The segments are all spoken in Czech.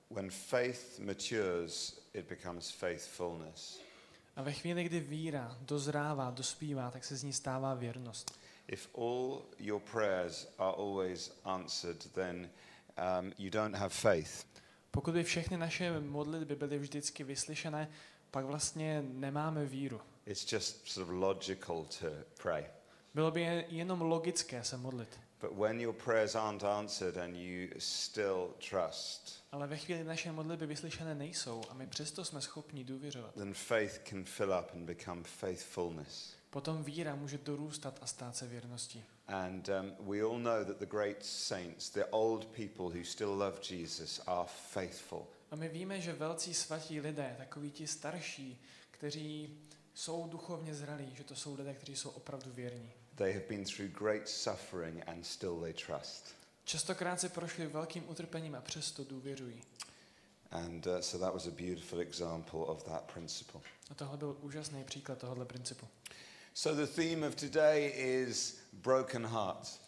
When faith matures, it becomes faithfulness. A ve chvíli, kdy víra dozrává, dospívá, tak se z ní stává věrnost. If all your prayers are always answered, then you don't have faith. Pokud by všechny naše modlitby byly vždycky vyslyšené, pak vlastně nemáme víru. It's just sort of logical to pray. Bylo by jenom logické se modlit. But when your prayers aren't answered and you still trust, ale ve chvíli naše modlitby vyslyšené nejsou a my přesto jsme schopni důvěřovat, then faith can fill up and become faithfulness. Potom víra může dorůstat a stát se věrností. And we all know that the great saints, the old people who still love Jesus, are faithful. A my víme, že velcí svatí lidé, takoví ti starší, kteří jsou duchovně zralí, že to jsou lidé, kteří jsou opravdu věrní. They have been through great suffering and still they trust. Častokrát si prošli velkým utrpením a přesto důvěřují. And so that was a beautiful example of that principle. A tohle byl úžasný příklad tohoto principu. So the theme of today is broken hearts.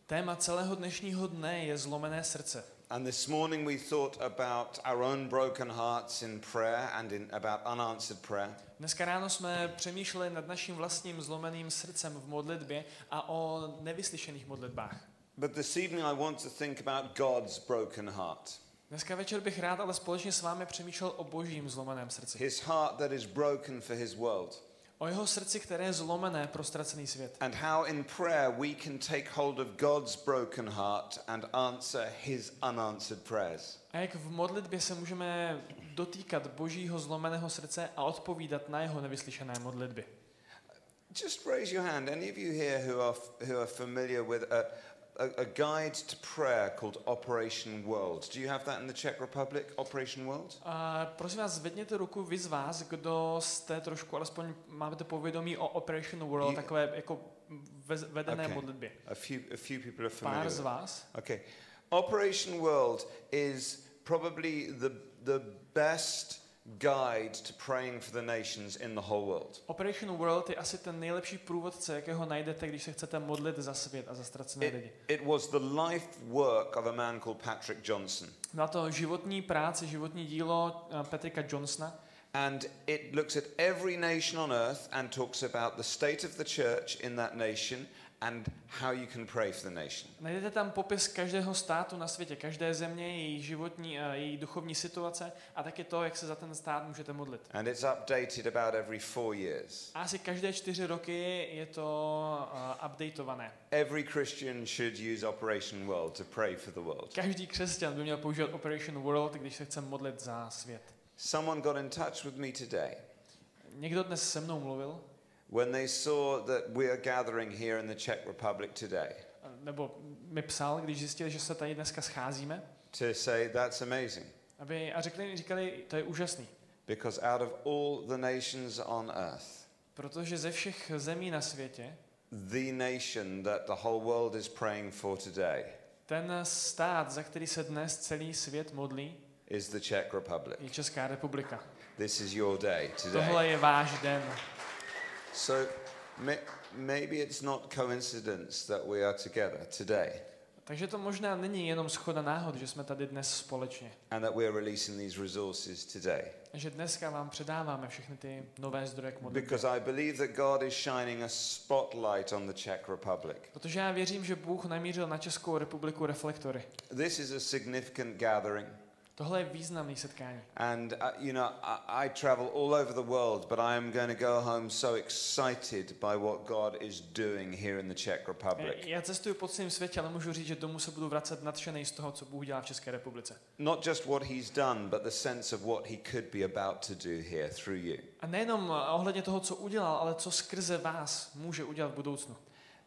Téma celého dnešního dne je zlomené srdce. And this morning we thought about our own broken hearts in prayer and about unanswered prayer. Dneska ráno jsme přemýšleli nad naším vlastním zlomeným srdcem v modlitbě a o nevyslyšených modlitbách. But this evening I want to think about God's broken heart. Dneska večer bych rád ale společně s vámi přemýšlel o Božím zlomeném srdci. His heart that is broken for his world. O jeho srdci, které je zlomené pro ztracený svět. And how in prayer we can take hold of God's broken heart and answer his unanswered prayers. A jak v modlitbě se můžeme dotýkat Božího zlomeného srdce a odpovídat na jeho nevyslyšené modlitby. Just raise your hand. Any of you here who are familiar with a guide to prayer called Operation World. Do you have that in the Czech Republic, Operation World? Prosím vás, zvedněte ruku vy z vás, kdo jste trošku, alespoň máte povědomí o Operation World, takové jako vedené modlitbě. A few people are familiar. Pár z vás. Okay. Operation World is probably the best guide to praying for the nations in the whole world. Operation World je asi ten nejlepší průvodce, jakého najdete, když se chcete modlit za svět a za ztracené lidi. It was the life work of a man called Patrick Johnson. Byla to životní práce, životní dílo Patricka Johnsona. And it looks at every nation on earth and talks about the state of the church in that nation and how you can pray for the nation. Najdete tam popis každého státu na světě, každé země, její životní, její duchovní situace a taky to, jak se za ten stát můžete modlit. And it's updated about every 4 years. A asi každé 4 roky je to updateované. Every Christian should use Operation World to pray for the world. Každý křesťan by měl používat Operation World, když se chce modlit za svět. Someone got in touch with me today. Někdo dnes se mnou mluvil. When they saw that we are gathering here in the Czech Republic today. Nebo mi psal, když zjistili, že se tady dneska scházíme. To say that's amazing. Říkali, to je úžasný. Because out of all the nations on earth. Protože ze všech zemí na světě. The nation that the whole world is praying for today. Ten stát, za který se dnes celý svět modlí, is the Czech Republic. Je Česká republika. This is your day today. Tohle je váš den. So maybe it's not coincidence that we are together today. Takže to možná není jenom shoda náhod, že jsme tady dnes společně. And that we are releasing these resources today. A že dneska vám předáváme všechny ty nové zdroje k modlitbě. Because I believe that God is shining a spotlight on the Czech Republic. Protože já věřím, že Bůh namířil na Českou republiku reflektory. This is a significant gathering. Tohle je významný setkání. And you know, I travel all over the world, but I am going to go home so excited by what God is doing here in the Czech Republic. Já cestuju po celém světě, ale můžu říct, že domů se budu vracet nadšený z toho, co Bůh dělá v České republice. Not just what he's done, but the sense of what he could be about to do here through you. A nejenom ohledně toho, co udělal, ale co skrze vás může udělat v budoucnu.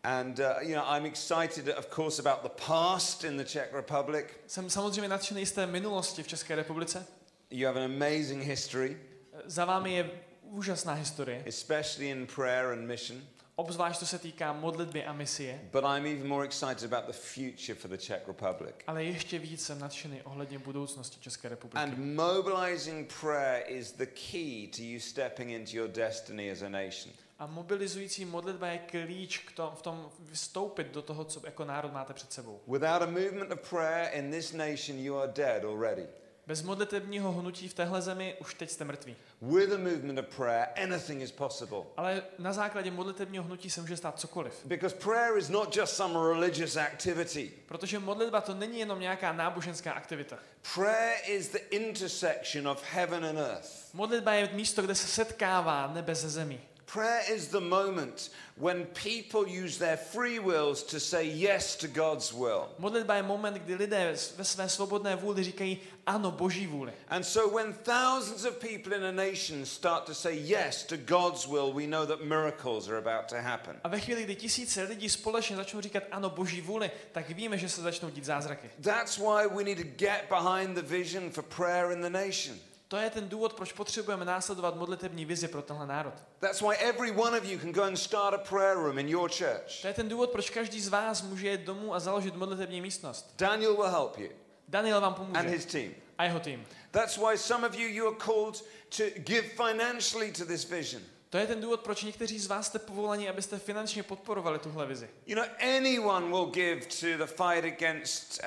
And you know, I'm excited, of course, about the past in the Czech Republic. Jsem samozřejmě nadšený z té minulosti v České republice. You have an amazing history. Za vámi je úžasná historie. Especially in prayer and mission. Obzvlášť to se týká modlitby a misie. But I'm even more excited about the future for the Czech Republic. Ale ještě víc jsem nadšený ohledně budoucnosti České republiky. And mobilizing prayer is the key to you stepping into your destiny as a nation. A mobilizující modlitba je klíč v tom vstoupit do toho, co jako národ máte před sebou. Without a movement of prayer in this nation, you are dead already. Bez modlitebního hnutí v téhle zemi už teď jste mrtví. With a movement of prayer, anything is possible. Ale na základě modlitebního hnutí se může stát cokoliv. Because prayer is not just some religious activity. Protože modlitba to není jenom nějaká náboženská aktivita. Prayer is the intersection of heaven and earth. Modlitba je místo, kde se setkává nebe se zemí. Prayer is the moment when people use their free wills to say yes to God's will. Modlitba je moment, kdy lidé ve své svobodné vůli říkají ano Boží vůli. And so when thousands of people in a nation start to say yes to God's will, we know that miracles are about to happen. A ve chvíli, kdy tisíce lidí společně začnou říkat ano Boží vůli, tak víme, že se začnou dít zázraky. That's why we need to get behind the vision for prayer in the nation. To je ten důvod, proč potřebujeme následovat modlitební vizi pro tenhle národ. That's why every one of you can go and start a prayer room in your church. To je ten důvod, proč každý z vás může jít domů a založit modlitební místnost. Daniel will help you. Daniel vám pomůže. And his team. A jeho tým. That's why some of you are called to give financially to this vision. To je ten důvod, proč někteří z vás jste povolani, abyste finančně podporovali tuhle vizi. You know, anyone will give to the fight against,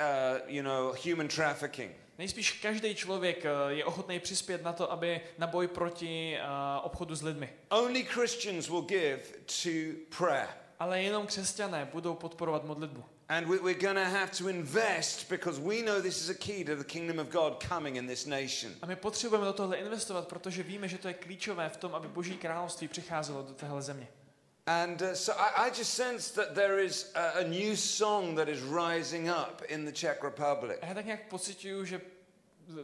human trafficking. Nejspíš každý člověk je ochotný přispět na to, aby na boj proti obchodu s lidmi. Only Christians will give to prayer. Ale jenom křesťané budou podporovat modlitbu. And we're going to have to invest because we know this is a key to the kingdom of God coming in this nation. A my potřebujeme do tohle investovat, protože víme, že to je klíčové v tom, aby Boží království přicházelo do téhle země. And so I just sense that there is a new song that is rising up in the Czech Republic. A já tak nějak pociťuju, že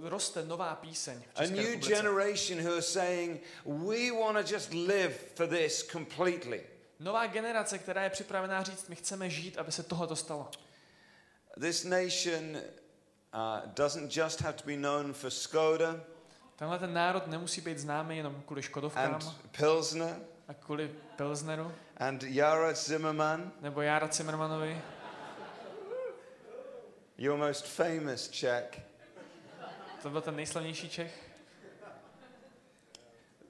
roste nová píseň v A České new republice. generation who are saying, we want to just live for this completely. Nová generace, která je připravená říct, my chceme žít, aby se tohle stalo. This nation doesn't just have to be known for Skoda Tenhle ten národ nemusí být známý jenom kvůli Škodovkám and Pilsner a kvůli Pilsneru and Jara Zimmerman, nebo Jára Zimmermanovi. your most famous Czech. To byl ten nejslavnější Čech.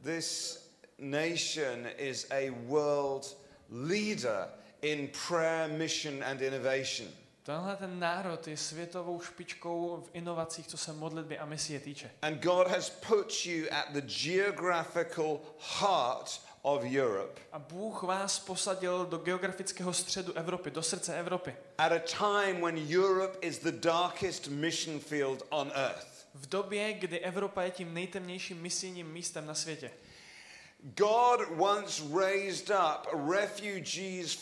This nation is a world leader in prayer, mission and innovation. Tenhle ten národ je světovou špičkou v inovacích, co se modlitby a misie týče. And God has put you at the geographical heart of Europe. A Bůh vás posadil do geografického středu Evropy, do srdce Evropy. At a time when Europe is the darkest mission field on earth. V době, kdy Evropa je tím nejtemnějším misijním místem na světě. God once raised up refugees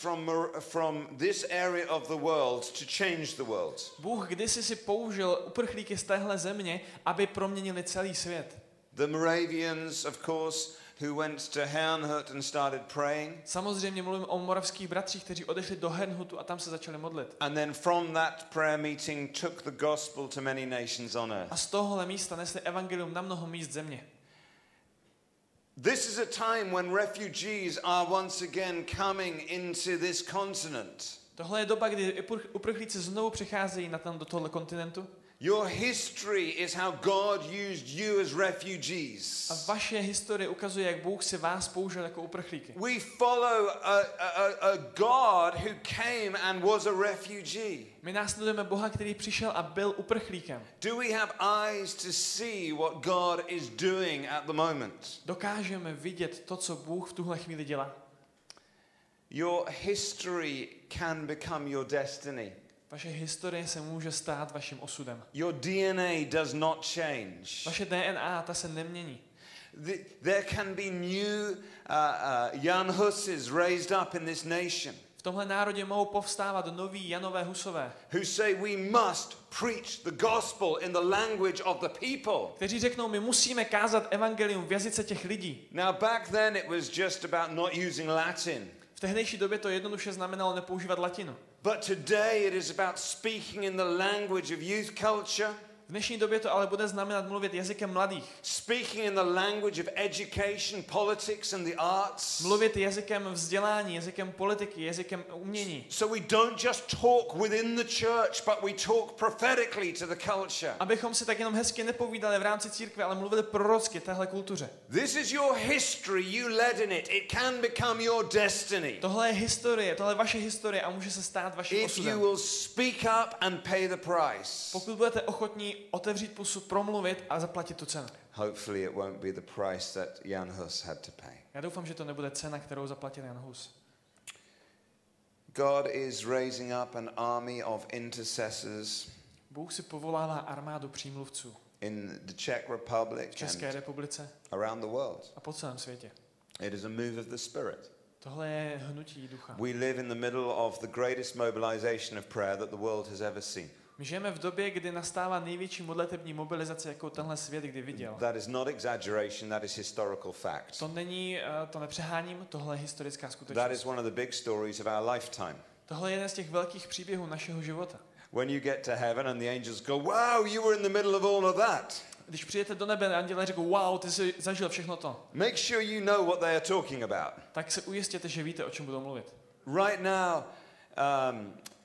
from this area of the world to change the world. Bůh kdysi si použil uprchlíky z téhle země, aby proměnili celý svět. The Moravians, of course, who went to Herrnhut and started praying. Samozřejmě mluvím o moravských bratřích, kteří odešli do Herrnhutu a tam se začali modlit. And then from that prayer meeting took the gospel to many nations on earth. A z tohohle místa nesli evangelium na mnoho míst země. This is a time when refugees are once again coming into this continent. Tohle je doba, kdy uprchlíci znovu přicházejí do tohoto kontinentu. Your history is how God used you as refugees. A vaše historie ukazuje, jak Bůh si vás použil jako uprchlíky. We follow a God who came and was a refugee. My následujeme Boha, který přišel a byl uprchlíkem. Do we have eyes to see what God is doing at the moment? Dokážeme vidět to, co Bůh v tuhle chvíli dělá. Your history can become your destiny. Vaše historie se může stát vaším osudem. Your DNA does not change. Vaše DNA, ta se nemění. There can be new Jan Huses raised up in this nation. V tomhle národě mohou povstávat noví Janové Husové. Who say we must preach the gospel in the language of the people. Kteří řeknou, my musíme kázat evangelium v jazyce těch lidí. Now back then it was just about not using Latin. V tehdejší době to jednoduše znamenalo nepoužívat latinu. But today it is about speaking in the language of youth culture. V dnešní době to ale bude znamenat mluvit jazykem mladých. Speaking in the language of education, politics and the arts. Mluvit jazykem vzdělání, jazykem politiky, jazykem umění. So we don't just talk within the church, but we talk prophetically to the culture. Abychom si tak jenom hezky nepovídali v rámci církve, ale mluvili prorocky téhle kultuře. This is your history, you led in it. It can become your destiny. Tohle je historie, tohle je vaše historie a může se stát vaším If osudem. you will speak up and pay the price. Pokud budete ochotní otevřít pusu, promluvit a zaplatit tu cenu. Hopefully it won't be the price that Jan Hus had to pay. Já doufám, že to nebude cena, kterou zaplatil Jan Hus. God is raising up an army of intercessors. Bůh si povolává armádu přímluvců. In the Czech Republic v České republice around the world. A po celém světě. It is a move of the Spirit. Tohle je hnutí ducha. We live in the middle of the greatest mobilization of prayer that the world has ever seen. My žijeme v době, kdy nastává největší modlitební mobilizace, jako tenhle svět kdy viděl. That is not exaggeration, that is historical fact. To není, to nepřeháním, tohle je historická skutečnost. That is one of the big stories of our lifetime. Tohle je jeden z těch velkých příběhů našeho života. When you get to heaven and the angels go, wow, you were in the middle of all of that. Když přijete do nebe, andělé řeknou, wow, ty jsi zažil všechno to. Make sure you know what they are talking about. Tak se ujistěte, že víte, o čem budou mluvit. Right now,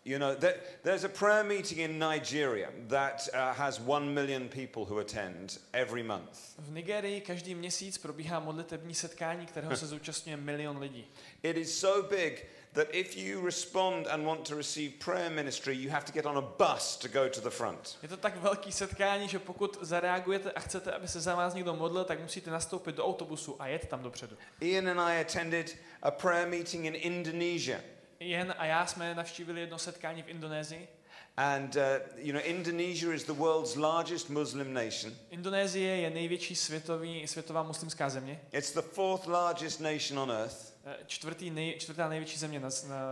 you know, there's a prayer meeting in Nigeria that has 1 million people who attend every month. V Nigerii každý měsíc probíhá modlitební setkání, kterého se zúčastňuje 1 milion lidí. It is so big that if you respond and want to receive prayer ministry, you have to get on a bus to go to the front. Je to tak velký setkání, že pokud zareagujete a chcete, aby se za vás někdo modlil, tak musíte nastoupit do autobusu a jet tam dopředu. Ian and I attended a prayer meeting in Indonesia. Ian a já jsme navštívili jedno setkání v Indonésii. And you know, Indonesia is the world's largest Muslim nation. Indonésie je největší světová muslimská země. It's the 4th largest nation on earth. Čtvrtá největší země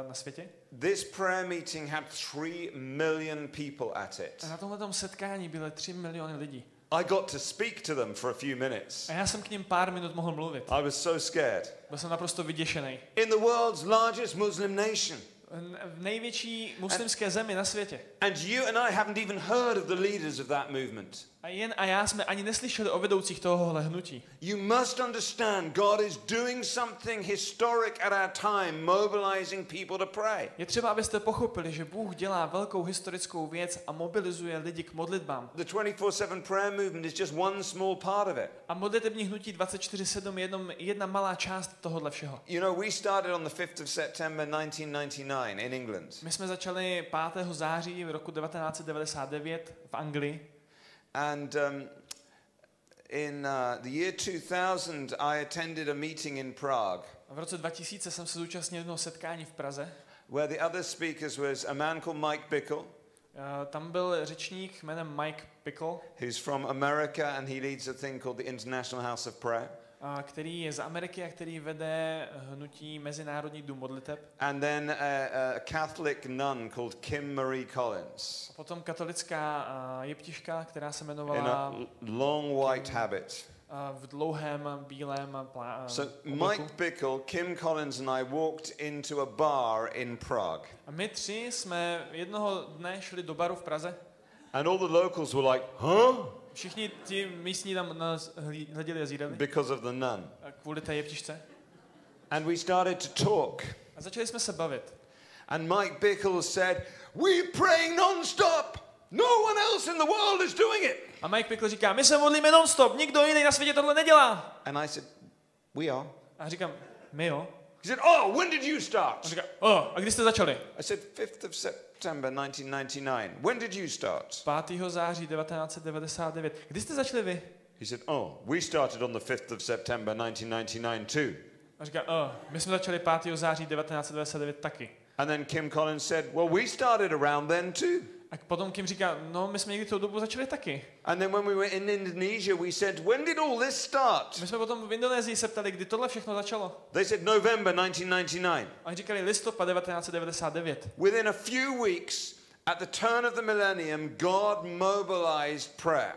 na světě. This prayer meeting had 3 million people at it. A na tomhletom setkání byly 3 miliony lidí. I got to speak to them for a few minutes. A já jsem k nim pár minut mohl mluvit. I was so scared. Byl jsem naprosto vyděšený. In the world's largest Muslim nation. V největší muslimské zemi na světě. And you and I haven't even heard of the leaders of that movement. A jen a já jsme ani neslyšeli o vedoucích tohohle hnutí. You must understand God is doing something historic at our time, mobilizing people to pray. Je třeba, abyste pochopili, že Bůh dělá velkou historickou věc a mobilizuje lidi k modlitbám. The 24/7 prayer movement is just one small part of it. A modlitební hnutí 24/7 je jenom jedna malá část tohohle všeho. You know, we started on the 5th of September 1999 in England. My jsme začali 5. září roku 1999 v Anglii. And in the year 2000, I attended a meeting in Prague. V roce 2000 jsem se zúčastnil jednoho setkání v Praze. Where the other speakers was a man called Mike Bickle. Tam byl řečník jménem Mike Bickle. Who's from America and he leads a thing called the International House of Prayer. Který je z Ameriky a který vede hnutí Mezinárodní dům modliteb. And then a Catholic nun called Kim Marie Collins. A potom katolická jeptiška, která se jmenovala in a long white habit. V dlouhém bílém So Mike Bickle, Kim Collins and I walked into a bar in Prague. A my tři jsme jednoho dne šli do baru v Praze. And all the locals were like, huh? Všichni ti místní tam nás hleděli a zírali. Because of the nun. Kvůli té jeptišce. And we started to talk. A začali jsme se bavit. And Mike Bickle said, we're praying non-stop. No one else in the world is doing it. A Mike Bickle říká, my se modlíme non-stop, nikdo jiný na světě tohle nedělá. And I said, we are. A říkám, my jo. He said, oh, when did you start? A říká, a kdy jste začali? I said, 5th of September 1999. When did you start? 5. září 1999. Kdy jste začali vy? He said, oh, we started on the 5th of September 1999 too. A říká, my jsme začali 5. září 1999 taky. And then Kim Collins said, well, we started around then too. A potom Kim říká, no my jsme někdy tou dobu začali taky. And then when we were in Indonesia, we said, when did all this start? My jsme potom v Indonésii se ptali, kdy tohle všechno začalo. They said November 1999. A oni říkali listopad 1999. Within a few weeks, at the turn of the millennium, God mobilized prayer.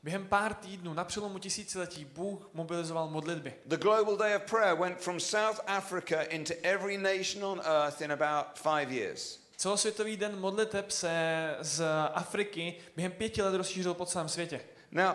Během pár týdnů na přelomu tisíciletí Bůh mobilizoval modlitby. The Global Day of Prayer went from South Africa into every nation on earth in about 5 years. Celosvětový den modliteb se z Afriky během 5 let rozšířil po celém světě. Now,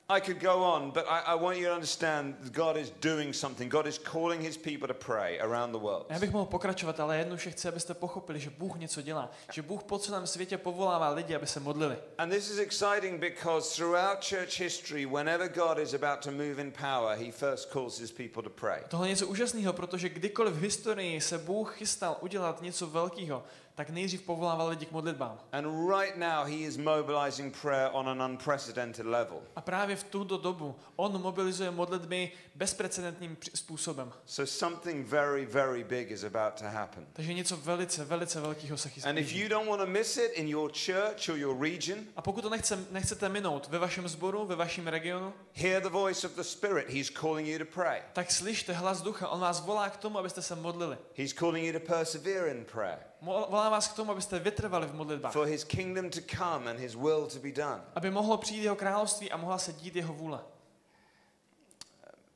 I could go on, but I want you to understand that God is doing something. God is calling his people to pray around the world. Já bych mohl pokračovat, ale jednoduše chci, abyste pochopili, že Bůh něco dělá, že Bůh po celém světě povolává lidi, aby se modlili. And this is exciting because throughout church history, whenever God is about to move in power, he first calls his people to pray. Tohle je něco úžasného, protože kdykoliv v historii se Bůh chystal udělat něco velkého, tak nejdřív povolával lidi k modlitbám. And right now he is mobilizing prayer on an unprecedented level. A právě v tuto dobu on mobilizuje modlitby bezprecedentním způsobem. So something very, very big is about to happen. Takže něco velice, velice velkého se chystá. And if you don't want to miss it in your church or your region, a pokud to nechcete minout ve vašem sboru, ve vašem regionu, hear the voice of the Spirit. He's calling you to pray. tak slyšte hlas ducha, on vás volá k tomu, abyste se modlili. He's calling you to persevere in prayer. Volá vás k tomu, abyste vytrvali v modlitbách. For his kingdom to come and his will to be done. Aby mohlo přijít jeho království a mohla se dít jeho vůle.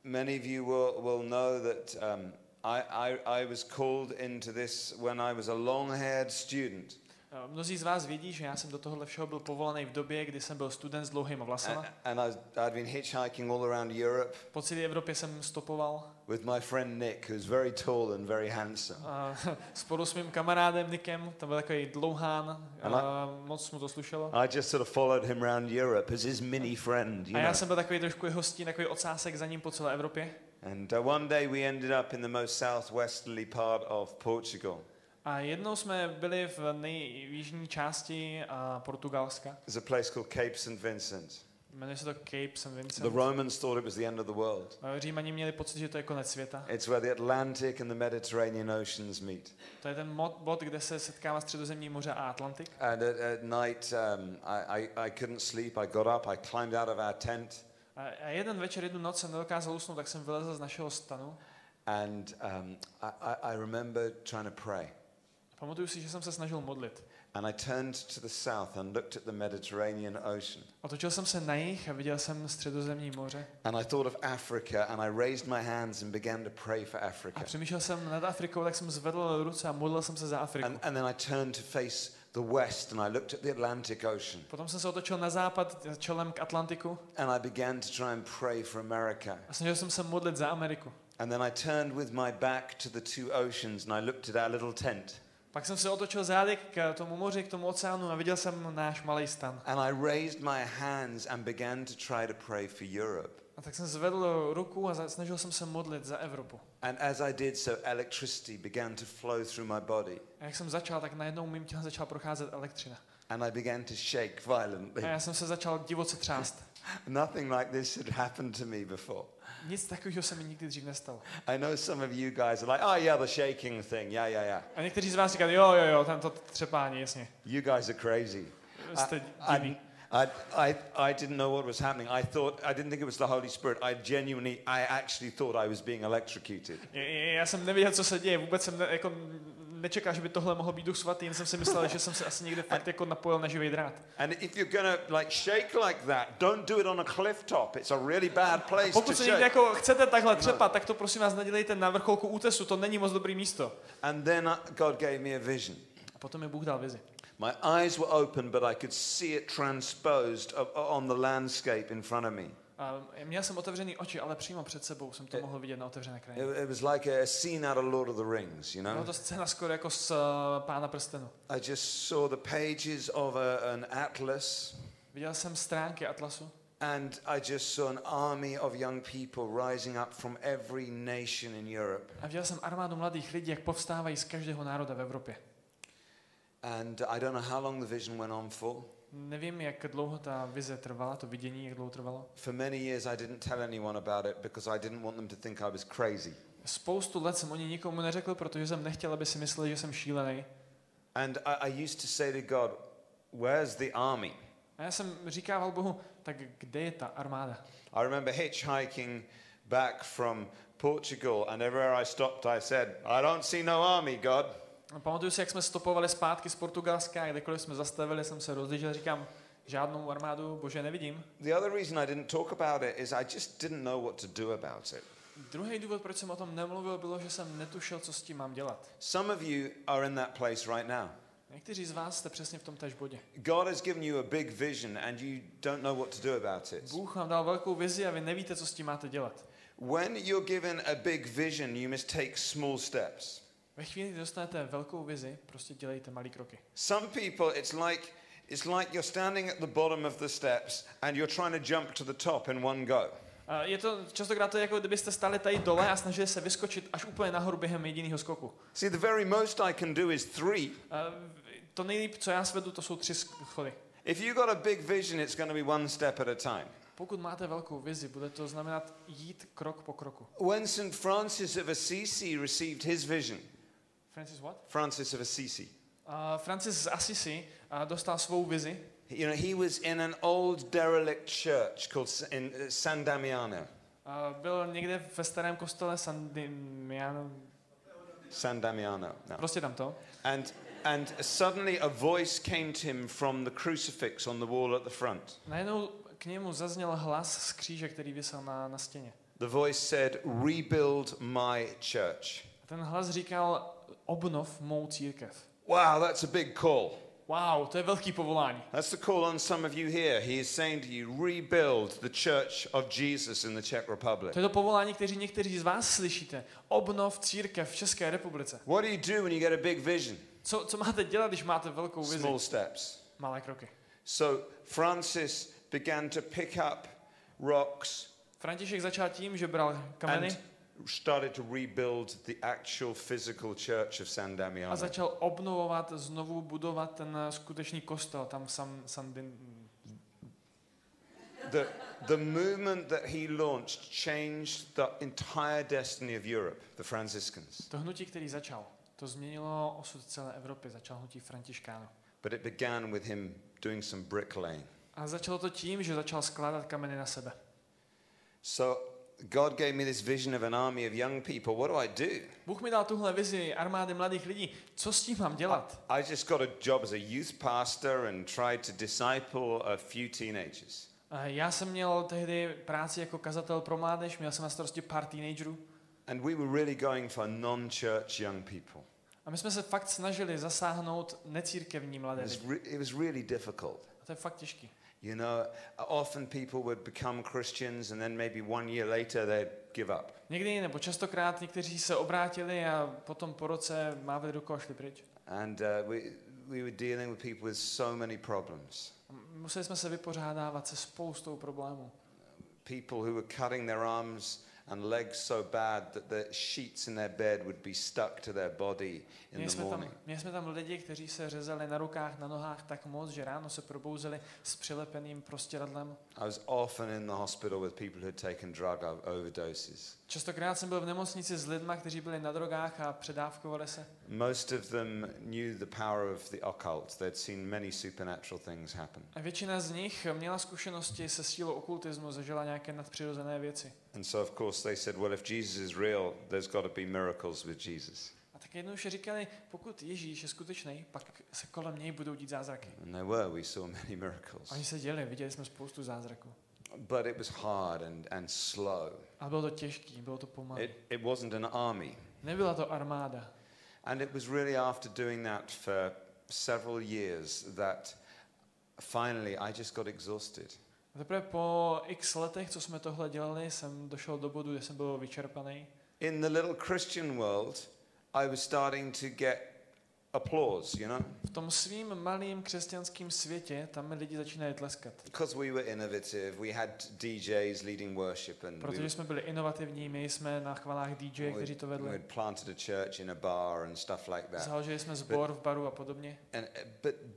Many of you will know that I was called into this when I was a long-haired student. Mnozí z vás vědí, že já jsem do tohohle všeho byl povolaný v době, kdy jsem byl student s dlouhýma vlasama. And I'd been hitchhiking all around Europe. Po celé Evropě jsem stopoval. With my friend Nick, who's very tall and very handsome. Spolu s mým kamarádem Nickem, to byl takový dlouhán, moc mu to slušelo. I just sort of followed him around Europe as his mini friend, you a já know. jsem byl takový trošku jeho stín, takový ocásek za ním po celé Evropě. And one day we ended up in the most southwesterly part of Portugal. A jednou jsme byli v nejjižní části Portugalska. There's a place called Cape St. Vincent. Jmenuje se to Cape St. Vincent. The Romans thought it was the end of the world. Římani měli pocit, že to je konec světa. It's where the Atlantic and the Mediterranean oceans meet. To je ten bod, kde se setkává Středozemní moře a Atlantik. And at night I couldn't sleep. I got up, I climbed out of our tent. A jeden večer, jednu noc jsem nedokázal usnout, tak jsem vylezl z našeho stanu. And I remember trying to pray. Pamatuju si, že jsem se snažil modlit. And I turned to the south and looked at the Mediterranean Ocean. Otočil jsem se na jih a viděl jsem Středozemní moře. And I thought of Africa and I raised my hands and began to pray for Africa. A přemýšlel jsem nad Afrikou, tak jsem zvedl ruce a modlil jsem se za Afriku. And then I turned to face the west and I looked at the Atlantic Ocean. Potom jsem se otočil na západ čelem k Atlantiku. And I began to try and pray for America. A snažil jsem se modlit za Ameriku. And then I turned with my back to the two oceans and I looked at our little tent. Pak jsem se otočil zády k tomu moři, k tomu oceánu a viděl jsem náš malý stan. And I raised my hands and began to try to pray for Europe. A tak jsem zvedl ruku a snažil jsem se modlit za Evropu. And as I did so, electricity began to flow through my body. A jak jsem začal, tak najednou mým tělem začala procházet elektřina. And I began to shake violently. A já jsem se začal divoce třást. Nothing like this had happened to me before. Nic takového se mi nikdy dřív nestalo. I know some of you guys are like, oh yeah, the shaking thing, yeah. A někteří z vás říkají, jo, tam to třepání, jasně. You guys are crazy. Jste divní. I didn't know what was happening. I didn't think it was the Holy Spirit. I actually thought I was being electrocuted. Já jsem nevěděl, co se děje. Vůbec jsem nečekal, že by tohle mohl být Duch Svatý, jen jsem si myslel, že jsem se asi někde fakt jako napojil na živý drát. And if you're gonna like shake like that, don't do it on a cliff top. It's a really bad place to shake. Pokud se někde jako chcete takhle třepat, tak to prosím vás nedělejte na vrcholku útesu, to není moc dobrý místo. And then God gave me a vision. A potom mi Bůh dal vizi. My eyes were open, but I could see it transposed on the landscape in front of me. Měl jsem otevřený oči, ale přímo před sebou jsem to mohl vidět na otevřené krajině. It was like a scene out of Lord of the Rings, you know. Bylo to scéna skoro jako z Pána prstenů. I just saw the pages of an atlas. Viděl jsem stránky atlasu. And I just saw an army of young people rising up from every nation in Europe. A viděl jsem armádu mladých lidí, jak povstávají z každého národa v Evropě. And I don't know how long the vision went on for. Nevím, jak dlouho ta vize trvala, to vidění, jak dlouho trvalo. For many years I didn't tell anyone about it because I didn't want them to think I was crazy. Spoustu let jsem o ní nikomu neřekl, protože jsem nechtěl, aby si mysleli, že jsem šílený. And I used to say to God, where's the army? A já jsem říkával Bohu, tak kde je ta armáda? I remember hitchhiking back from Portugal and everywhere I stopped I said, I don't see no army, God. Pamatuju si, jak jsme stopovali zpátky z Portugalska a kdekoliv jsme zastavili, jsem se rozlížel, říkám, žádnou armádu Bože nevidím. The other reason I didn't talk about it is I just didn't know what to do about it. Druhý důvod, proč jsem o tom nemluvil, bylo, že jsem netušil, co s tím mám dělat. Some of you are in that place right now. Někteří z vás jste přesně v tom též bodě. God has given you a big vision and you don't know what to do about it. Bůh vám dal velkou vizi a vy nevíte, co s tím máte dělat. When you're given a big vision, you must take small steps. Ve chvíli, kdy dostanete velkou vizi, prostě dělejte malé kroky. Some people, it's like you're standing at the bottom of the steps and you're trying to jump to the top in one go. Je to častokrát to, jako kdybyste stáli tady dole a snažili se vyskočit až úplně nahoru během jediného skoku. See, the very most I can do is 3. To nejlíp, co já svedu, to jsou 3 schody. If you got a big vision, it's going to be one step at a time. Pokud máte velkou vizi, bude to znamenat jít krok po kroku. When St. Francis of Assisi received his vision. Francis what? Francis of Assisi. Francis z Assisi dostal svou vizi. You know, he was in an old derelict church called San Damiano. Byl někde ve starém kostele San Damiano. No. Prostě tam to. And suddenly a voice came to him from the crucifix on the wall at the front. Najednou k němu zazněl hlas z kříže, který visel na stěně. The voice said, "Rebuild my church." A ten hlas říkal, obnov mou církev. Wow, that's a big call. Wow, to je velký povolání. That's the call on some of you here. He is saying to you, rebuild the church of Jesus in the Czech Republic. To je to povolání, které někteří z vás slyšíte. Obnov církev v České republice. What do you do when you get a big vision? Co máte dělat, když máte velkou vizi? Small steps. Malé kroky. So Francis began to pick up rocks. František začal tím, že bral kameny And started to rebuild the actual physical church of San Damiano. a začal obnovovat, znovu budovat ten skutečný kostel tam The movement that he launched changed the entire destiny of Europe, the Franciscans. To hnutí, který začal, to změnilo osud celé Evropy, začal hnutí Františkánů. But it began with him doing some bricklaying. A začalo to tím, že začal skládat kameny na sebe. So God gave me this vision of an army of young people. What do I do? Bůh mi dal tuhle vizi armády mladých lidí. Co s tím mám dělat? I just got a job as a youth pastor and tried to disciple a few teenagers. Já jsem měl tehdy práci jako kazatel pro mládež, měl jsem na starosti pár teenagerů. And we were really going for non-church young people. A my jsme se fakt snažili zasáhnout necírkevní mladé lidi. It was really difficult. A to je fakt těžký. You know, often people would become Christians and then maybe 1 year later they'd give up. Někdy nebo častokrát někteří se obrátili a potom po roce mávli rukou a šli pryč. And we were dealing with people with so many problems. Museli jsme se vypořádávat se spoustou problémů. People who were cutting their arms and legs so bad that the sheets in their bed would be stuck to their body in the morning. Měli jsme tam lidi, kteří se řezali na rukách, na nohách tak moc, že ráno se probouzeli s přilepeným prostěradlem. I was often in the hospital with people who had taken drug overdoses. Častokrát jsem byl v nemocnici s lidmi, kteří byli na drogách a předávkovali se. Most of them knew the power of the occult. They'd seen many supernatural things happen. A většina z nich měla zkušenosti se sílou okultismu, zažila nějaké nadpřirozené věci. And so of course they said, well, if Jesus is real, there's got to be miracles with Jesus. A tak jednoduše říkali, pokud Ježíš je skutečný, pak se kolem něj budou dít zázraky. And there were. We saw many miracles. Oni se děli, viděli jsme spoustu zázraků. But it was hard and slow. A bylo to těžký, bylo to pomalé. It wasn't an army. Nebyla to armáda. And it was really after doing that for several years that finally I just got exhausted. A teprve po x letech, co jsme tohle dělali, jsem došel do bodu, kde jsem byl vyčerpaný. In the little Christian world, I was starting to get applause, you know? V tom svým malým křesťanským světě tam lidi začínají tleskat. Because we were innovative, we had DJs leading worship and protože jsme byli inovativní, my jsme na chvalách DJ, kteří to vedli. we had planted a church in a bar and stuff like that. Založili jsme sbor v baru a podobně. And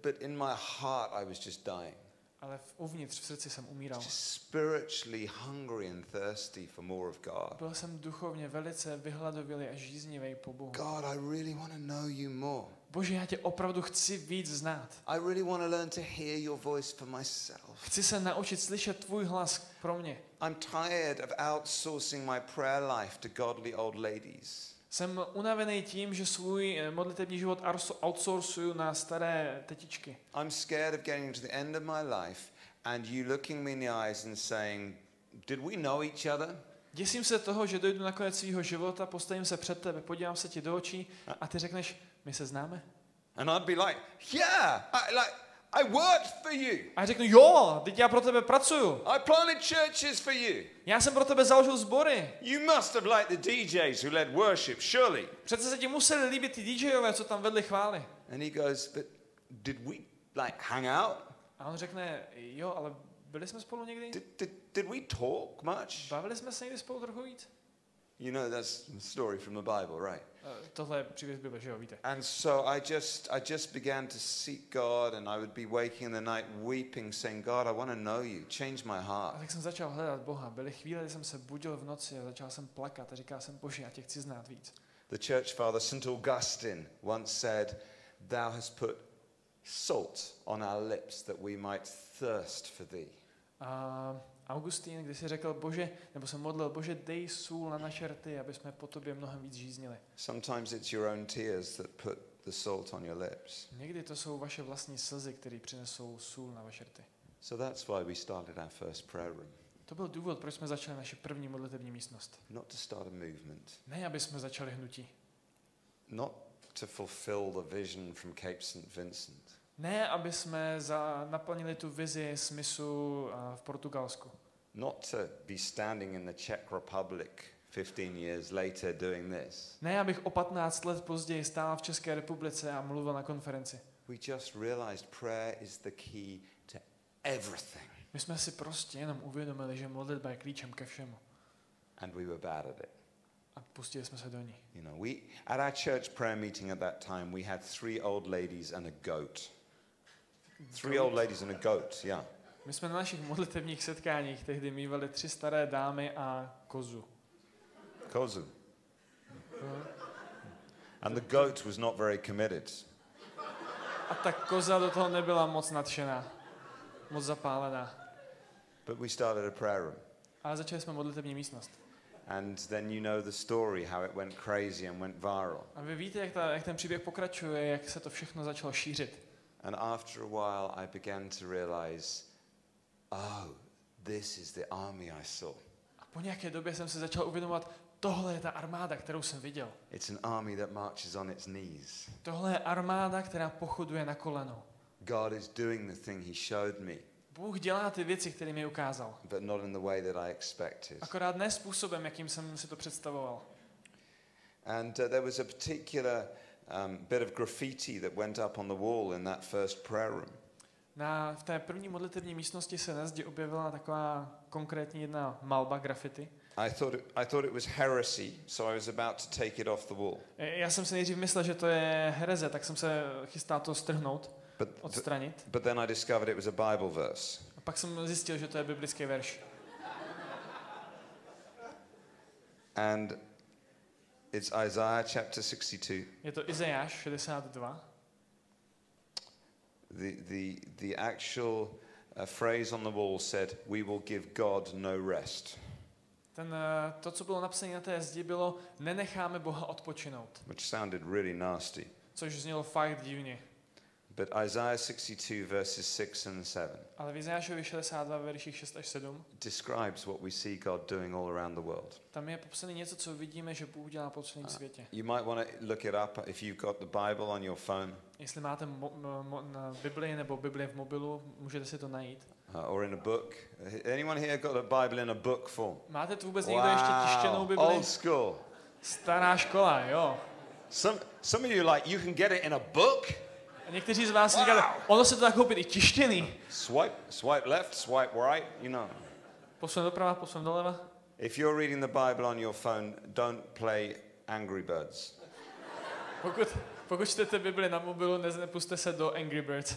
but in my heart I was just dying. Ale uvnitř v srdci jsem umíral. Just spiritually hungry and thirsty for more of God. Byl jsem duchovně velice vyhladovělý a žíznivý po Bohu. God, I really want to know you more. Bože, já tě opravdu chci víc znát. I really want to learn to hear your voice for myself. Chci se naučit slyšet tvůj hlas pro mě. I'm tired of outsourcing my prayer life to godly old ladies. Jsem unavený tím, že svůj modlitební život outsourcuju na staré tetičky. I'm scared of getting to the end of my life and you looking me in the eyes and saying, did we know each other? Děsím se toho, že dojdu na konec svého života, postavím se před tebe, podívám se ti do očí a ty řekneš, my se známe? And I'd be like, yeah, I worked for you. A já řeknu, jo, teď já pro tebe pracuju. I planted churches for you. Já jsem pro tebe založil sbory. You must have liked the DJs who led worship, surely. Přece se ti museli líbit ty DJové, co tam vedli chvály. And he goes, but did we like hang out? A on řekne, jo, ale byli jsme spolu někdy? Did we talk much? Bavili jsme se někdy spolu trochu víc? You know, that's a story from the Bible, right? Tohle je příběh z Bible, že jo, víte. And so I just began to seek God, and I would be waking in the night weeping, saying, God, I want to know you, change my A heart. tak jsem začal hledat Boha. Byly chvíle, kdy jsem se budil v noci a začal jsem plakat a říkal jsem, Bože, já tě chci znát víc. The church father, St. Augustine, once said, thou hast put salt on our lips that we might thirst for thee. A Augustín, když si řekl, Bože, nebo se modlil, Bože, dej sůl na naše rty, aby jsme po tobě mnohem víc žíznili. Sometimes it's your own tears that put the salt on your lips. Někdy to jsou vaše vlastní slzy, které přinesou sůl na vaše rty. So that's why we started our first prayer room. To byl důvod, proč jsme začali naši první modlitební místnost. Not to start a movement. Ne, aby jsme začali hnutí. Not to fulfill the vision from Cape St. Vincent. Ne, aby jsme naplnili tu vizi smyslu v Portugalsku. Not to be standing in the Czech Republic 15 years later doing this. Ne, abych o 15 let později stál v České republice a mluvil na konferenci. We just realized prayer is the key to everything. My jsme si prostě jenom uvědomili, že modlitba je klíčem ke všemu. And we were bad at it. A pustili jsme se do ní. You know, at our church prayer meeting at that time, we had 3 old ladies and a goat. 3 old ladies and a goat, yeah. My jsme na našich modlitebních setkáních tehdy mívali 3 staré dámy a kozu. Kozu. And the goat was not very committed. A ta koza do toho nebyla moc nadšená, moc zapálená. But we started a prayer room. Ale začali jsme modlitební místnost. And then you know the story, how it went crazy and went viral. A vy víte, jak ten příběh pokračuje, jak se to všechno začalo šířit. And after a while I began to realize, oh, this is the army I saw. A po nějaké době jsem se začal uvědomovat, tohle je ta armáda, kterou jsem viděl. It's an army that marches on its knees. Tohle je armáda, která pochoduje na kolenou. God is doing the thing he showed me. Bůh dělá ty věci, které mi ukázal. But not in the way that I expected. Akorát ne způsobem, jakým jsem si to představoval. And there was a particular bit of graffiti that went up on the wall in that first prayer room. V té první modlitební místnosti se na zdi objevila taková konkrétní jedna malba graffiti. I thought it was heresy, so I was about to take it off the wall. Já jsem si nejdřív myslel, že to je hereze, tak jsem se chystal to strhnout, odstranit. But then I discovered it was a Bible verse. A pak jsem zjistil, že to je biblický verš. And it's Isaiah chapter 62. Je to Izajáš 62. The actual phrase on the wall said, "We will give God no rest." To, co bylo napsané na té zdi, bylo, nenecháme Boha odpočinout. Which sounded really nasty. Což znělo fakt divně. But Isaiah 62 verses 6 and 7. Ale v Izajášovi 62 verších 6 až 7 describes what we see God doing all around the world. Tam je popsané něco, co vidíme, že Bůh dělá po celém světě. You might want to look it up if you've got the Bible on your phone. Jestli máte Bibli nebo Bibli v mobilu, můžete si to najít. Or in a book. Anyone here got a Bible in a book form? Máte tu vůbec někdo ještě tištěnou Bibli? Old school. Stará škola, jo. Some of you like you can get it in a book. A někteří z vás říkají, ono se to dá koupit i tištěný. Swipe left, swipe right, you know. Posun doprava, posun doleva. If you're reading the Bible on your phone, don't play Angry Birds. Pokud čtete Bibli na mobilu, nepuste se do Angry Birds.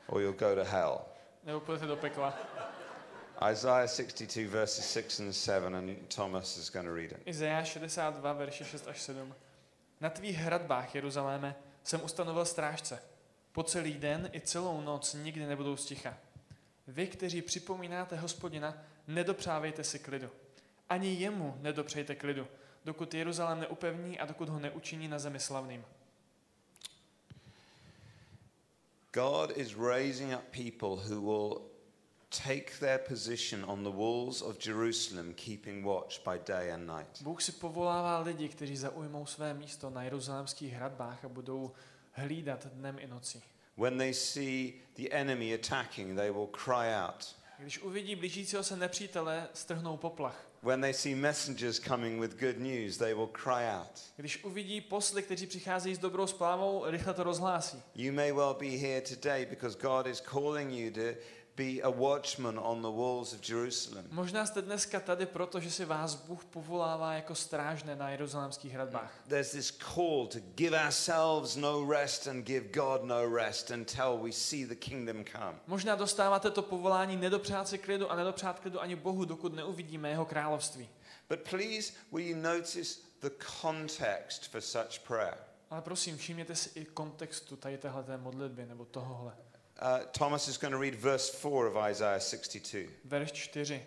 Or you'll go to hell. Nebo půjdete do pekla. Isaiah 62 verses 6 and 7 and Thomas is going to read it. Izajáš 62 verše 6 až 7. Na tvých hradbách, Jeruzaléme, jsem ustanovil strážce. Po celý den i celou noc nikdy nebudou sticha. Vy, kteří připomínáte Hospodina, nedopřávejte si klidu. Ani jemu nedopřejte klidu, dokud Jeruzalém neupevní a dokud ho neučiní na zemi slavným. God is raising up people who will take their position on the walls of Jerusalem, keeping watch by day and night. Bůh si povolává lidi, kteří zaujmou své místo na jeruzalémských hradbách a budou hlídat dnem i nocí. When they see the enemy attacking, they will cry out. Když uvidí blížícího se nepřítele, strhnou poplach. When they see messengers coming with good news, they will cry out. Když uvidí posly, kteří přicházejí s dobrou zprávou, rychle to rozhlásí. You may well be here today because God is calling you to be a watchman on the walls of Jerusalem. Možná jste dneska tady proto, že si vás Bůh povolává jako strážné na jeruzalémských hradbách. There's this call to give ourselves no rest and give God no rest until we see the kingdom come. Možná dostáváte to povolání nedopřát si klidu a nedopřát klidu ani Bohu, dokud neuvidíme jeho království. But please, will you notice the context for such prayer? Ale prosím, všimněte si i kontextu tady téhleté modlitby nebo tohohle. Thomas is going to read verse 4 of Isaiah 62. Verš 4.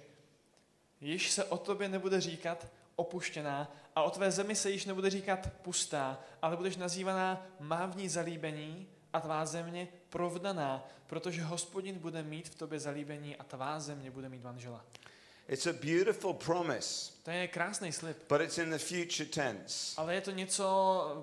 Již se o tobě nebude říkat opuštěná a o tvé zemi se již nebude říkat pustá, ale budeš nazývaná mávní zalíbení a tvá země provdaná, protože Hospodin bude mít v tobě zalíbení a tvá země bude mít manžela. It's a beautiful promise, To je krásný slib, but it's in the future tense. ale je to něco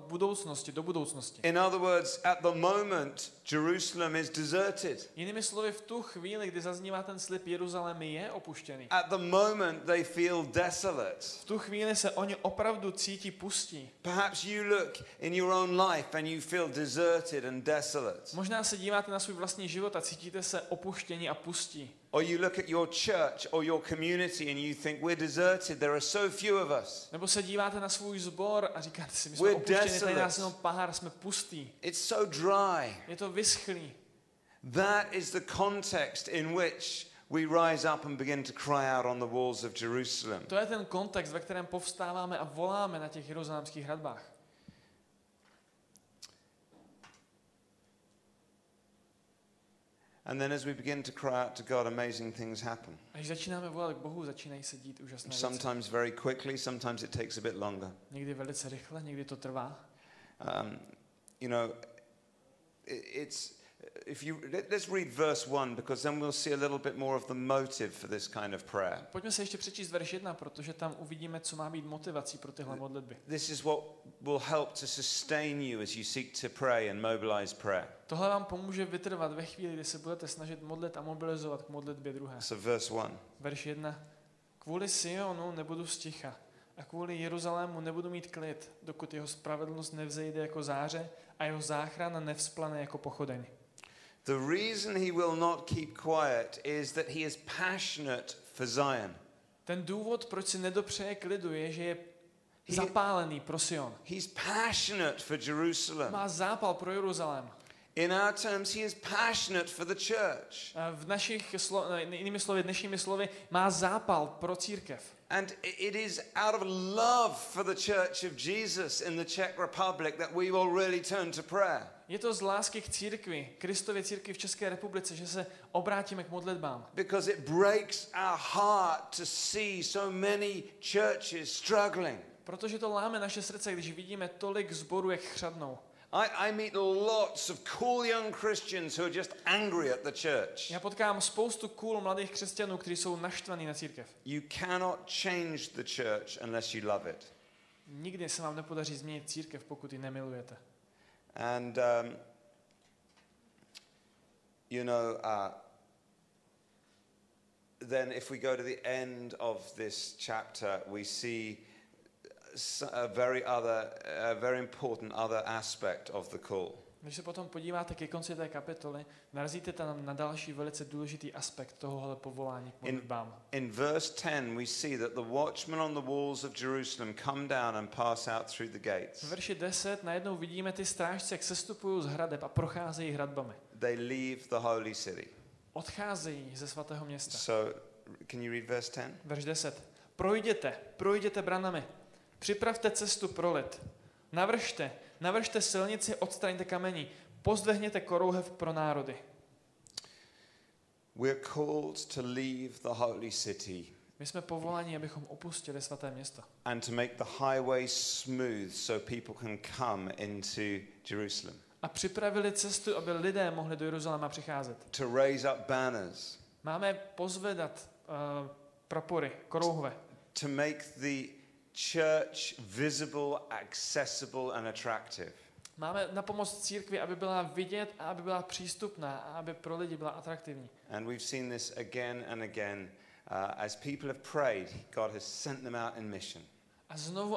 v budoucnosti, do budoucnosti. In other words, at the moment, Jerusalem is deserted. Jinými slovy, v tu chvíli, kdy zaznívá ten slib, Jeruzalém je opuštěný. At the moment, they feel desolate. V tu chvíli se oni opravdu cítí pustí. Perhaps you look in your own life and you feel deserted and desolate. Možná se díváte na svůj vlastní život a cítíte se opuštění a pustí. Or you look at your church or your community and you think we're deserted, there are so few of us. Nebo se díváte na svůj sbor a říkáte si, my jsme We're opuštěni, tady nás desolate. jenom pahár, jsme pustí. It's so dry. Je to vyschlý. That is the context in which we rise up and begin to cry out on the walls of Jerusalem. To je ten kontext, ve kterém povstáváme a voláme na těch jeruzalémských hradbách. And then as we begin to cry out to God, amazing things happen. A když začínáme volat k Bohu, začínají se dít úžasné věci. Sometimes very quickly, sometimes it takes a bit longer. Někdy velice rychle, někdy to trvá. You know, it's if you let's read verse 1 because then we'll see a little bit more of the motive for this kind of prayer. Pojďme se ještě přečíst verš 1, protože tam uvidíme, co má být motivací pro tyhle modlitby. This is what will help to sustain you as you seek to pray and mobilize prayer. Tohle vám pomůže vytrvat ve chvíli, kdy se budete snažit modlit a mobilizovat k modlitbě druhé. So verse 1. Verš 1. Kvůli Sionu nebudu sticha a kvůli Jeruzalému nebudu mít klid, dokud jeho spravedlnost nevzejde jako záře a jeho záchrana nevzplane jako pochodeň. The reason he will not keep quiet is that he is passionate for Zion. Ten důvod, proč si nedopřeje klidu, je, že je zapálený pro Sion. He's passionate for Jerusalem. Má zápal pro Jeruzalém. In our terms, he is passionate for the church. V našich jinými slovy, dnešními slovy, má zápal pro církev. And it is out of love for the church of Jesus in the Czech Republic that we will really turn to prayer. Je to z lásky k církvi, Kristově církvi v České republice, že se obrátíme k modlitbám. Because it breaks our heart to see so many churches struggling. Protože to láme naše srdce, když vidíme tolik sborů, jak chřadnou. I meet lots of cool young Christians who are just angry at the church. Já potkám spoustu cool mladých křesťanů, kteří jsou naštvaní na církev. You cannot change the church unless you love it. Nikdy se vám nepodaří změnit církev, pokud ji nemilujete. And you know, then if we go to the end of this chapter, we see a very important other aspect of the call. Když se potom podíváte ke konci té kapitoly, narazíte tam na další velice důležitý aspekt tohohle povolání k modlitbám. In verse 10 we see that the watchmen on the walls of Jerusalem come down and pass out through the gates. V verši 10 najednou vidíme ty strážce, jak sestupují z hradeb a procházejí hradbami. They leave the holy city. Odcházejí ze svatého města. So can you read verse 10? Verš 10. Projděte branami. Připravte cestu pro lid. Navržte silnici, odstraňte kamení. Pozdvihněte korouhev pro národy. We're called to leave the holy city. My jsme povoláni, abychom opustili svaté město. And to make the highway smooth so people can come into Jerusalem. A připravili cestu, aby lidé mohli do Jeruzaléma přicházet. To raise up banners. Máme pozvedat prapory, korouhve. To make the church visible, accessible and attractive. Máme na pomoc církvi, aby byla vidět a aby byla přístupná a aby pro lidi byla atraktivní. And we've seen this again and again. As people have prayed, God has sent them out in mission. A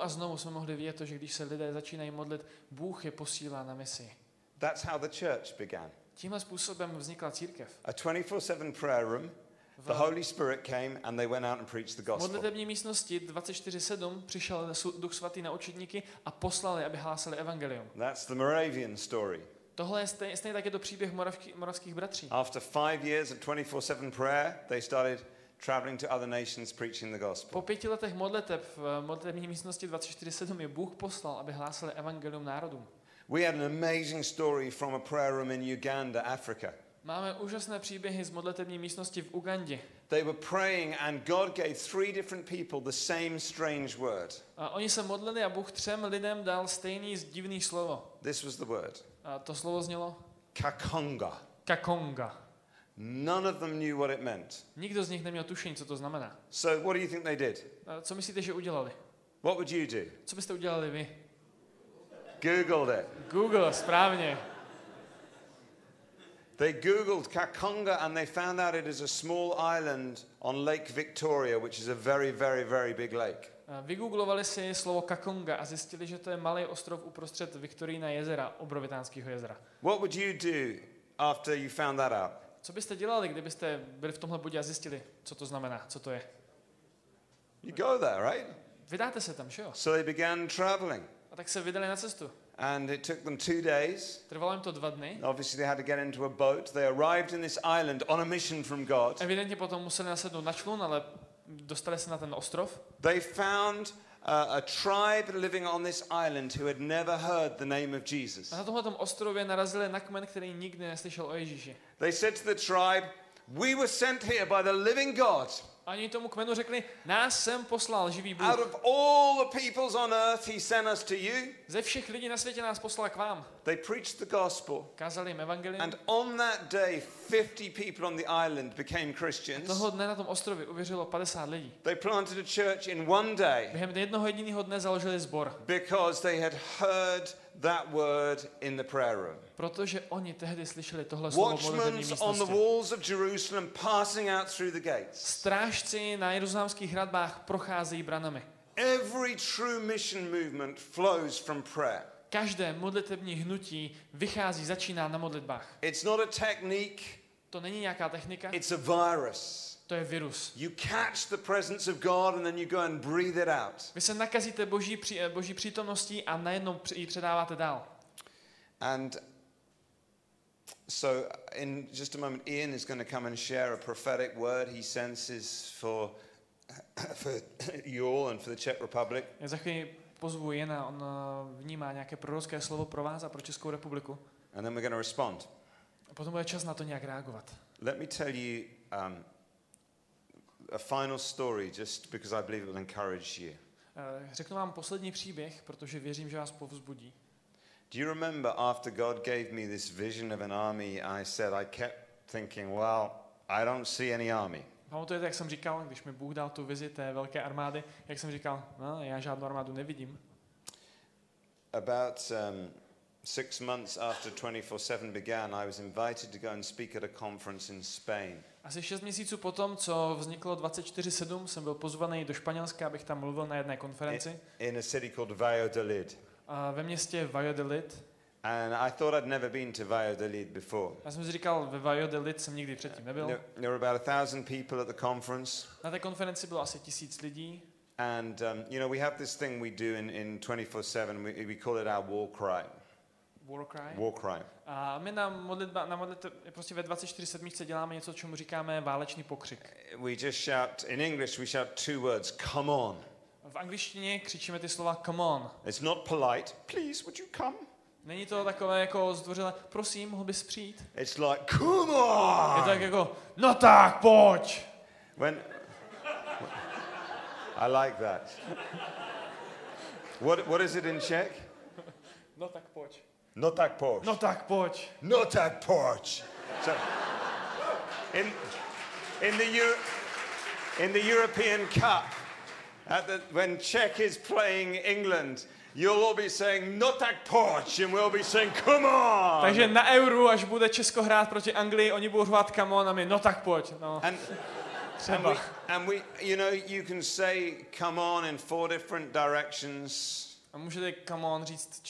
znovu jsme mohli vidět to, že když se lidé začínají modlit, Bůh je posílá na misi. That's how the church began. Tímhle způsobem vznikla církev. A 24/7 prayer room. The Holy Spirit came and they went out and preached the V gospel. modlitební místnosti 24/7 přišel Duch svatý na učedníky a poslali, aby hlásali evangelium. That's the Moravian story. Tohle je stejně tak je to příběh moravských bratří. After 5 years of 24/7 prayer, they started traveling to other nations preaching the gospel. Po 5 letech modliteb v modlitební místnosti 24/7 je Bůh poslal, aby hlásali evangelium národům. We had an amazing story from a prayer room in Uganda, Africa. Máme úžasné příběhy z modlitební místnosti v Ugandě. They were praying and God gave 3 different people the same strange word. A oni se modlili a Bůh 3 lidem dal stejný divný slovo. This was the word. A to slovo znělo Kakonga. Kakonga. None of them knew what it meant. Nikdo z nich neměl tušení, co to znamená. So what do you think they did? A co myslíte, že udělali? What would you do? Co byste udělali vy? Googled it. Google, správně. They Googled Kakonga and they found out it is a small island on Lake Victoria, which is a very, very, very big lake. Vygooglovali si slovo Kakonga a zjistili, že to je malý ostrov uprostřed Viktorijina jezera, obrovitánského jezera. What would you do after you found that out? Co byste dělali, kdybyste byli v tomhle bodě a zjistili, co to znamená, co to je? You go there, right? Vydáte se tam, že jo? So they began traveling. A tak se vydali na cestu. And it took them 2 days. Trvalo jim to 2 dny. Obviously they had to get into a boat. They arrived in this island on a mission from God. Evidentně potom museli nasednout na člun, ale dostali se na ten ostrov. They found a tribe living on this island who had never heard the name of Jesus. A na tomhletom ostrově narazili na kmen, který nikdy neslyšel o Ježíši. They said to the tribe, "We were sent here by the living God." A oni tomu kmenu řekli, nás sem poslal živý Bůh. Out of all the peoples on earth, he sent us to you. Ze všech lidí na světě nás poslal k vám. They preached the gospel. Kázali jim evangelium. And on that day, 50 people on the island became Christians. Toho dne na tom ostrově uvěřilo 50 lidí. They planted a church in one day. Během jednoho jediného dne založili sbor. Because they had heard that word in the prayer room. Protože oni tehdy slyšeli tohle slovo v modlitební Watchmen on the místnosti. walls of Jerusalem passing out through the gates. Strážci na jeruzalémských hradbách procházejí branami. Every true mission movement flows from prayer. Každé modlitební hnutí vychází, začíná na modlitbách. It's not a technique, To není nějaká technika, it's a virus. to je virus. You catch the presence of God and then you go and breathe it out. Vy se nakazíte boží přítomností a najednou ji předáváte dál. And so in just a moment Ian is going to come and share a prophetic word he senses for you all and for the Czech Republic. Já za chvíli pozvu Jena, on vnímá nějaké prorocké slovo pro vás a pro Českou republiku. And then we're going to respond. A potom bude čas na to nějak reagovat. Let me tell you a final story just because I believe it will encourage you. Řeknu vám poslední příběh, protože věřím, že vás povzbudí. Do you remember after God gave me this vision of an army, I said I kept thinking, well, I don't see any army. Pamatujete, jak jsem říkal, když mi Bůh dal tu vizi té velké armády, jak jsem říkal, no, já žádnou armádu nevidím. About 6 months after 24/7 began, I was invited to go and speak at a conference in Spain. Asi 6 měsíců potom, co vzniklo 24/7, jsem byl pozvaný do Španělska, abych tam mluvil na jedné konferenci. In a city called Valladolid. Ve městě Valladolid. And I thought I'd never been to Valladolid before. Já jsem si říkal, ve Valladolid jsem nikdy předtím nebyl. There were about 1,000 people at the conference. Na té konferenci bylo asi 1000 lidí. And you know, we have this thing we do in 24/7. We call it our war cry. War cry. War cry. A my na modlitbě prostě ve 24/7 děláme něco, čemu říkáme válečný pokřik. We just shout in English. We shout 2 words: "Come on." V angličtině křičíme ty slova come on. It's not polite. Please, would you come? Není to takové jako zdvořilé, prosím, mohl bys přijít? It's like, come on! Je to tak jako, no tak, pojď! I like that. What is it in Czech? No tak pojď. No tak pojď. No tak pojď. No tak pojď. So, in the European Cup, when Czech is playing England, you'll all be saying, no tak pojď, and we'll be saying, come on. Takže na Euru, až bude Česko hrát proti Anglii, oni budou řvát come on a my, no tak pojď. No. Třeba. And we, you know, you can say come on in 4 different directions. A můžete come on říct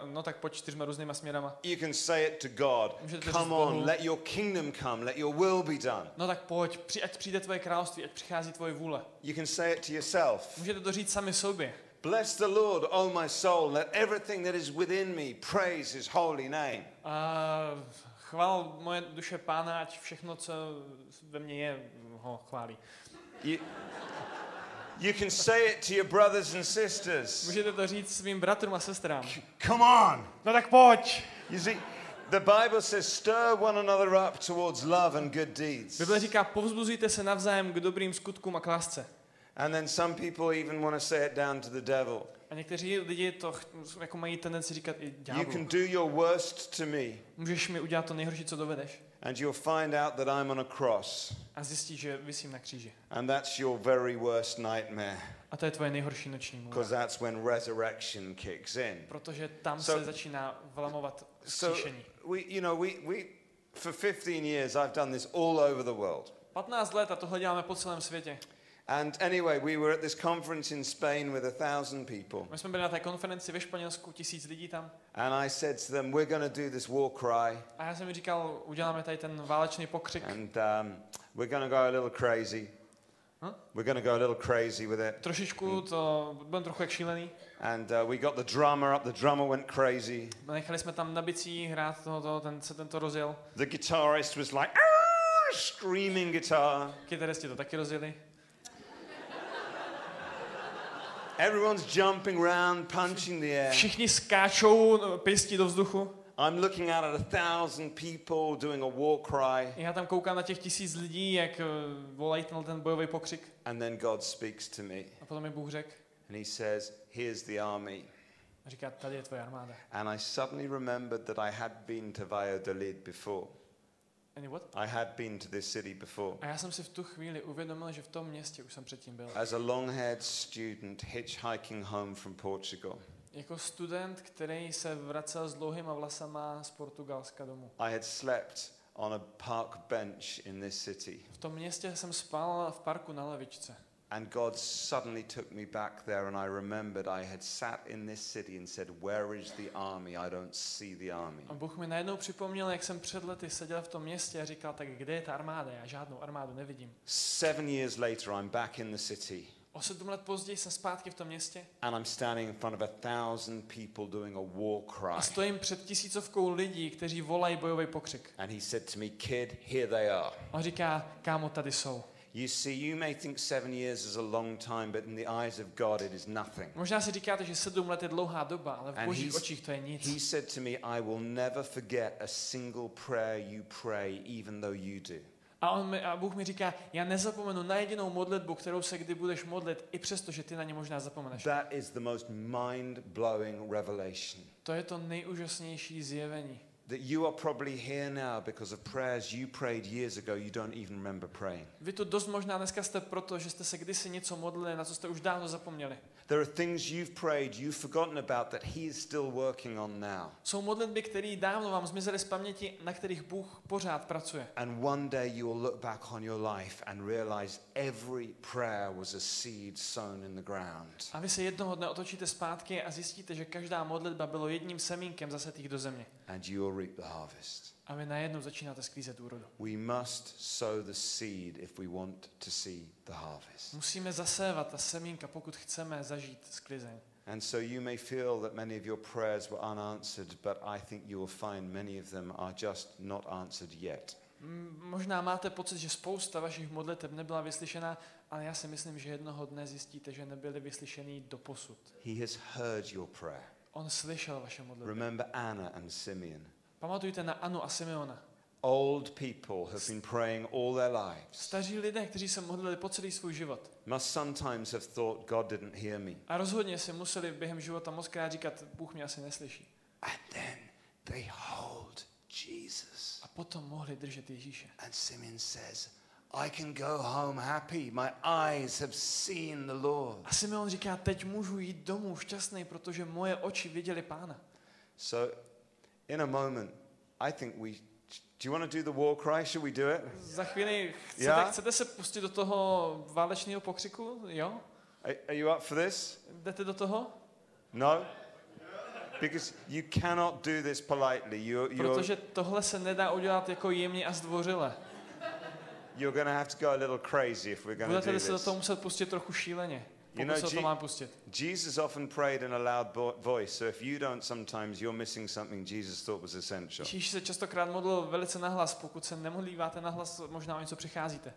no tak pojď 4 různýma směrama. You can say it to God. Come on, let your kingdom come, let your will be done. No tak pojď, ať přijde tvoje království, ať přichází tvoje vůle. You can say it to yourself. Můžete to říct sami sobě. Bless the Lord, oh my soul, let everything that is within me praise his holy name. Chvál moje duše Pána, ať všechno, co ve mně je, ho chválí. You can say it to your brothers and sisters. Můžete to říct svým bratrům a sestrám. Come on. No tak pojď. You see, the Bible says stir one another up towards love and good deeds. Bible říká, povzbuzujte se navzájem k dobrým skutkům a k lásce. And then some people even want to say it down to the devil. A někteří lidi to jako mají tendenci říkat i ďáblu. You can do your worst to me. Můžeš mi udělat to nejhorší, co dovedeš. And you'll find out that I'm on a cross. A zjistíš, že visím na kříži. And that's your very worst nightmare. A to je tvoje nejhorší noční můra. Because that's when resurrection kicks in. Protože tam se začíná vlamovat vzkříšení. We for 15 years I've done this all over the world. 15 let a tohle děláme po celém světě. And anyway, we were at this conference in Spain with 1,000 people. My jsme byli na té konferenci ve Španělsku, 1000 lidí tam. And I said to them, we're going to do this war cry. A já jsem mi říkal, uděláme tady ten válečný pokřik. And we're going to go a little crazy. We're going to go a little crazy with it. Trošičku to budeme trochu jak šílený. And we got the drummer up. The drummer went crazy. Nechali jsme tam na bicí hrát ten to rozjel. The guitarist was like screaming guitar. Kytaristi to taky rozjeli. Everyone's jumping around, punching the air. Všichni skáčou pěstí do vzduchu. I'm looking out at 1,000 people doing a war cry. Já tam koukám na těch 1000 lidí, jak volají ten bojový pokřik. And then God speaks to me. A potom mi Bůh řekl. And he says, here's the army. A říká, tady je tvoje armáda. And I suddenly remembered that I had been to Valladolid before. I had been to this city before. A já jsem si v tu chvíli uvědomil, že v tom městě už jsem předtím byl. As a long-haired student hitchhiking home from Portugal. Jako student, který se vracel s dlouhýma vlasama z Portugalska domů. I had slept on a park bench in this city. V tom městě jsem spal v parku na lavičce. And God suddenly took me back there and I remembered I had sat in this city and said, where is the army? I don't see the army. A Bůh mi najednou připomněl, jak jsem před lety seděl v tom městě a říkal, tak kde je ta armáda? Já žádnou armádu nevidím. 7 years later I'm back in the city. O 7 let později jsem zpátky v tom městě. And I'm standing in front of 1,000 people doing a war cry. A stojím před 1000 lidí, kteří volají bojový pokřik. And he said to me, kid, here they are. On říká, kámo, tady jsou. You see, you may think 7 years is a long time, but in the eyes of God it is nothing. Možná si říkáte, že 7 let je dlouhá doba, ale v Božích očích to je nic. He said to me, I will never forget a single prayer you pray, even though you do. A Bůh mi říká, já nezapomenu na jedinou modlitbu, kterou se kdy budeš modlit, i přesto, že ty na ně možná zapomeneš. That is the most mind-blowing revelation. To je to nejúžasnější zjevení. That you are probably here now because of prayers you prayed years ago you don't even remember praying. Vy tu dost možná dneska jste proto, že jste se kdysi něco modlili, na co jste už dávno zapomněli. There are things you've prayed, you've forgotten about that he is still working on now. Jsou modlitby, které dávno vám zmizely z paměti, na kterých Bůh pořád pracuje. And one day you will look back on your life and realize every prayer was a seed sown in the ground. A vy se jednoho dne otočíte zpátky a zjistíte, že každá modlitba bylo jedním semínkem zasetých do země. And you will reap the harvest. A vy najednou začínáte sklízet úrodu. We must sow the seed if we want to see the harvest. Musíme zasévat ta semínka, pokud chceme zažít sklizeň. And so you may feel that many of your prayers were unanswered, but I think you will find many of them are just not answered yet. Možná máte pocit, že spousta vašich modliteb nebyla vyslyšena, ale já si myslím, že jednoho dne zjistíte, že nebyly vyslyšený doposud. He has heard your prayer. On slyšel vaše modlitby. Remember Anna and Simeon. Pamatujte na Anu a Simeona. Old people have been praying all their lives. Staří lidé, kteří se modlili po celý svůj život. Must sometimes have thought God didn't hear me. A rozhodně si museli během života mockrát říkat, Bůh mě asi neslyší. And then they hold Jesus. A potom mohli držet Ježíše. And Simeon says, I can go home happy. My eyes have seen the Lord. A Simeon říká, teď můžu jít domů šťastný, protože moje oči viděli Pána. So, in a moment, I think do you want to do the war cry? Should we do it? Za chvíli Yeah? chcete se pustit do toho válečného pokřiku? Jo? Are you up for this? Jdete do toho? No? Because you cannot do this politely. Protože tohle se nedá udělat jako jemně a zdvořile. You're going to have to go a little crazy if we're going to do Budete se do this. toho muset pustit trochu šíleně, You pokud know, se o to má pustit. Jesus often prayed in a loud voice, so if you don't sometimes, you're missing something Jesus thought was essential. Ježíš se častokrát modlil velice nahlas, pokud se nemodlíváte nahlas, možná o něco přicházíte.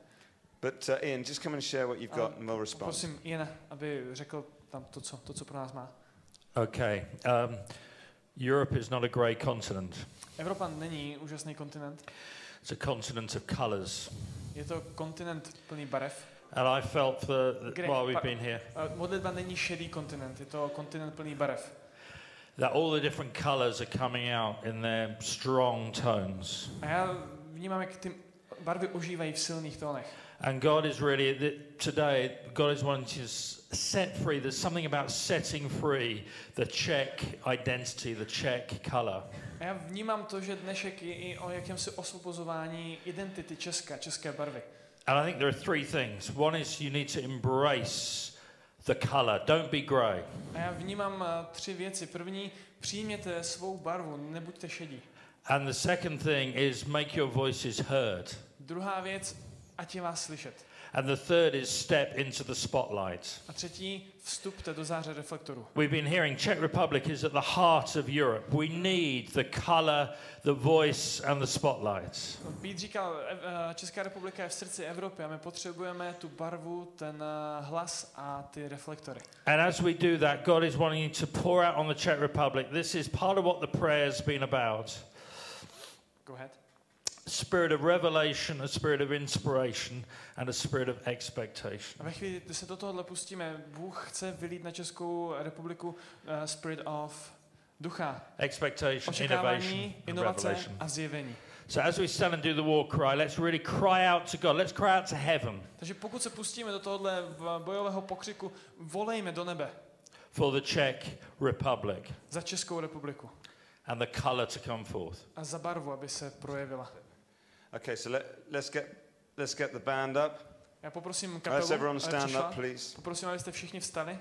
But Ian, just come and share what you've got and we'll respond. Prosím Iana, aby řekl tam to, co pro nás má. Okay. Europe is not a grey continent. Evropa není úžasný kontinent. It's a continent of colours. Je to kontinent plný barev. And I felt while we've been here Modlitba není šedý kontinent, je to kontinent plný barev. that all the different colours are coming out in their strong tones. A já vnímám, jak ty barvy ožívají v silných tónech. And God is really, today, God is wanting to set free. There's something about setting free the Czech identity, the Czech colour. A já vnímám to, že dnešek je i o jakémsi osvobozování identity české barvy. And I think there are three things. One is you need to embrace the colour. Don't be grey. A já vnímám tři věci. První, přijměte svou barvu, nebuďte šedí. And the second thing is make your voices heard. Druhá věc, ať je vás slyšet. And the third is step into the spotlight. A třetí, vstupte do záře reflektoru. We've been hearing Czech Republic is at the heart of Europe. We need the colour, the voice and the spotlight. Pete říkal, Česká republika je v srdci Evropy a my potřebujeme tu barvu, ten hlas a ty reflektory. And as we do that, God is wanting to pour out on the Czech Republic. This is part of what the prayer's been about. Go ahead. A spirit of revelation, a spirit of inspiration and a spirit of expectation. A ve chvíli, kdy se do tohohle pustíme, Bůh chce vylít na Českou republiku spirit of ducha, Expectation, očekávání, innovation, and inovace revelation. a zjevení. So as we stand and do the war cry, let's really cry out to God. Let's cry out to heaven Takže pokud se pustíme do tohohle bojového pokřiku, volejme do nebe for the Czech Republic za Českou republiku and the colour to come forth. a za barvu, aby se projevila. Okay, so let's get the band up. Já poprosím Let's kapelu, everyone aby stand přišla. up, please. Poprosím, abyste všichni vstali.